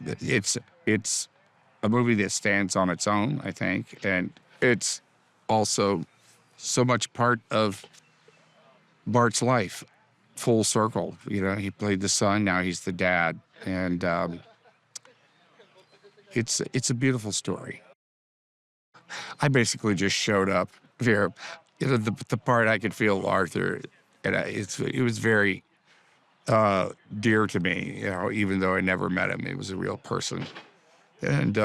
it's it's a movie that stands on its own, I think, and it's also so much part of Bart's life, full circle. You know, he played the son, now he's the dad, and it's a beautiful story. I basically just showed up here. You know, the part I could feel Arthur, and it was very dear to me. You know, even though I never met him, he was a real person. And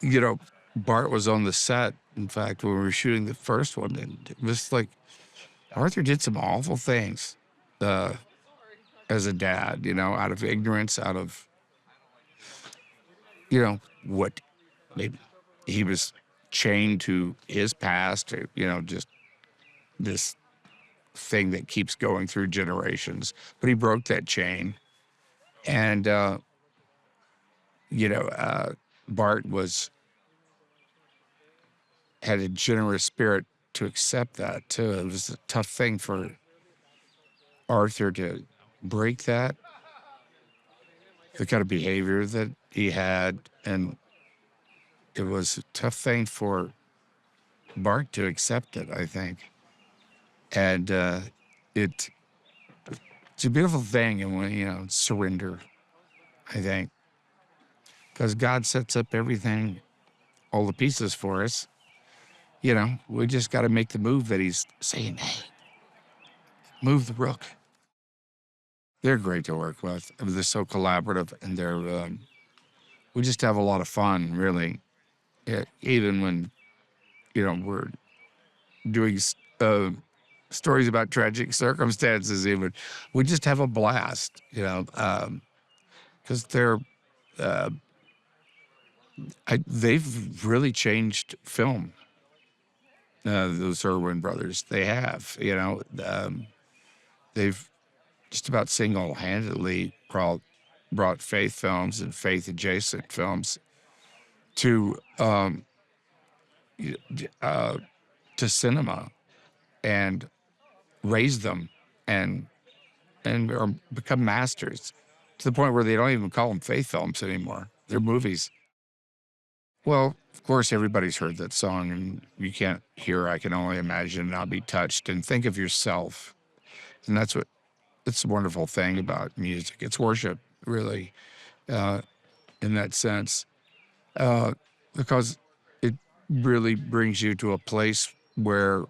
you know, Bart was on the set. In fact, when we were shooting the first one, and it was like Arthur did some awful things uh, as a dad. You know, out of ignorance, out of what maybe he was chained to his past, or, just this thing that keeps going through generations. But he broke that chain. And, you know, uh, Bart had a generous spirit to accept that too. It was a tough thing for Arthur to break that, the kind of behavior that he had. And it was a tough thing for Bart to accept it, I think. And it, it's a beautiful thing. And when, surrender, I think, because God sets up everything, all the pieces for us. We just got to make the move that he's saying, hey, move the rook. They're great to work with. I mean, they're so collaborative, and we just have a lot of fun, really. Even when, we're doing stories about tragic circumstances, even, we just have a blast, because uh, they've really changed film. Those Irwin brothers, they have, they've just about single-handedly brought faith films and faith-adjacent films to uh, to cinema and raise them and or become masters to the point where they don't even call them faith films anymore. They're movies. Well, of course, everybody's heard that song, and you can't hear I Can Only Imagine and Not Be Touched, and think of yourself. And that's the wonderful thing about music. It's worship, really, uh, in that sense, uh, because it really brings you to a place where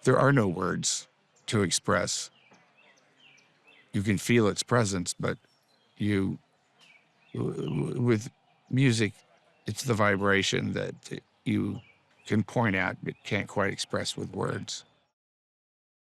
there are no words to express. You can feel its presence, but you, with music, it's the vibration that you can point at but can't quite express with words.